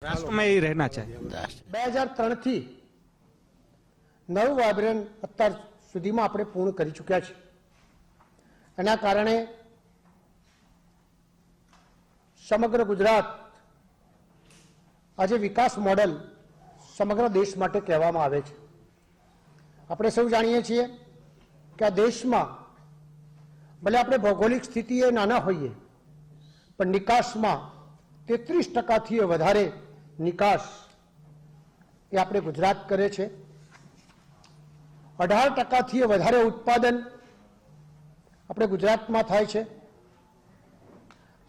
राष्ट्र में ही रहना चाहिए। 2003 થી 9 વાયબ્રન્ટ અત્યાર સુધીમાં આપણે પૂર્ણ કરી ચૂક્યા છે। એના કારણે સમગ્ર ગુજરાત આજે વિકાસ મોડેલ સમગ્ર દેશ માટે કહેવામાં આવે છે। આપણે સૌ જાણીએ છીએ કે આ દેશમાં ભલે આપણે ભૌગોલિક સ્થિતિએ નાના હોઈએ પણ નિકાસમાં 33% વધારે નિકાસ એ આપણે ગુજરાત કરે છે। 18% વધારે ઉત્પાદન આપણે ગુજરાતમાં થાય છે।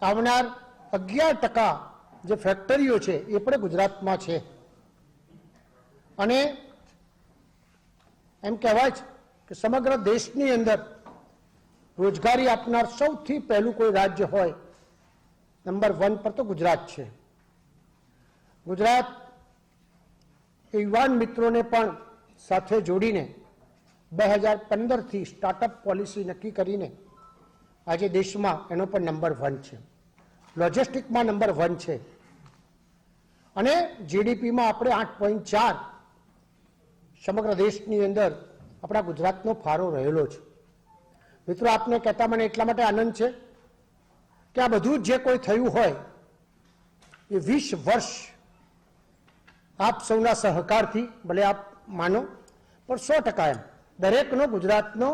આવનાર 11% જે ફેક્ટરીઓ છે એ પણ ગુજરાતમાં છે અને એમ કહેવાય છે કે સમગ્ર દેશની અંદર રોજગારી આપનાર સૌથી પહેલું કોઈ રાજ્ય હોય નંબર 1 પર તો ગુજરાત છે। ગુજરાત યુવાન મિત્રોને પણ સાથે જોડીને 2015 થી સ્ટાર્ટઅપ પોલિસી નક્કી કરીને આજે દેશમાં એનો પણ નંબર 1 છે। લોજિસ્ટિકમાં નંબર 1 છે અને જીડીપીમાં આપણે 8.4 સમગ્ર દેશની અંદર આપણા ગુજરાતનો ફાળો રહેલો છે। મિત્રો આપને કહેતા મને એટલા માટે આનંદ છે કે આ બધું જે કોઈ થયું હોય એ 20 વર્ષ આપ સૌના સહકારથી ભલે આપ માનો પણ 100% એમ દરેકનો ગુજરાતનો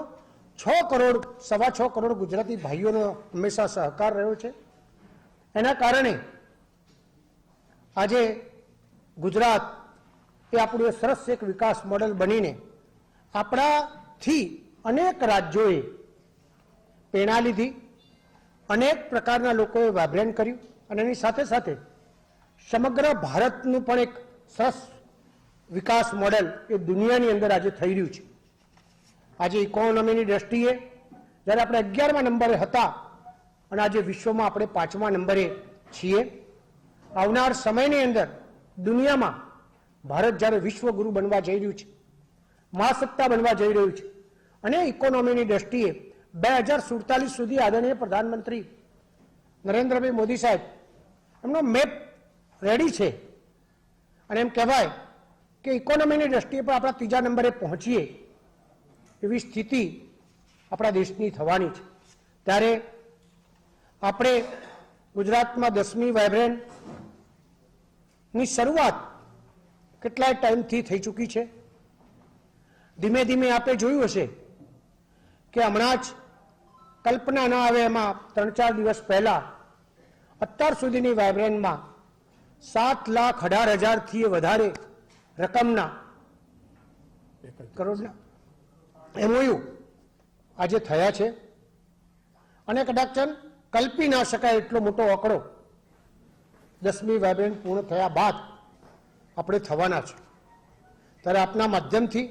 6 કરોડ સવા 6 કરોડ ગુજરાતી ભાઈઓનો હંમેશા સહકાર રહ્યો છે। એના કારણે આજે ગુજરાત એ આપણું સરસ એક વિકાસ મોડેલ બનીને આપણાથી અનેક રાજ્યોએ પ્રેરણા લીધી, અનેક પ્રકારના લોકોએ વાઇબ્રન્ટ કર્યું અને એની સાથે સાથે સમગ્ર ભારતનું પણ એક સરસ વિકાસ મોડેલ એ દુનિયાની અંદર આજે થઈ રહ્યું છે। આજે ઇકોનોમીની દ્રષ્ટિએ જ્યારે આપણે 11મા નંબરે હતા અને આજે વિશ્વમાં આપણે 5મા નંબરે છીએ। આવનાર સમયની અંદર દુનિયામાં ભારત જ્યારે વિશ્વગુરુ બનવા જઈ રહ્યું છે, મહાસત્તા બનવા જઈ રહ્યું છે અને ઇકોનોમીની દ્રષ્ટિએ 2047 સુધી આદરણીય પ્રધાનમંત્રી નરેન્દ્રભાઈ મોદી સાહેબ એમનો મેપ રેડી છે અને એમ કહેવાય કે ઇકોનોમીની દ્રષ્ટિએ પણ આપણા 3જા નંબરે પહોંચીએ એવી સ્થિતિ આપણા દેશની થવાની છે। ત્યારે આપણે ગુજરાતમાં 10મી વાઇબ્રન્ટની શરૂઆત કેટલાય ટાઈમથી થઈ ચૂકી છે। ધીમે ધીમે આપણે જોયું હશે કે હમણાં જ કલ્પના ન આવે એમાં 3-4 દિવસ પહેલા અત્યાર સુધીની વાઇબ્રન્ટમાં 7,18,000થી વધારે રકમના કરોડના MOU આજે થયા છે અને કદાચ કલ્પી ના શકાય એટલો મોટો આંકડો 10મી વાઇબ્રન્ટ પૂર્ણ થયા બાદ આપણે થવાના છે। ત્યારે આપના માધ્યમથી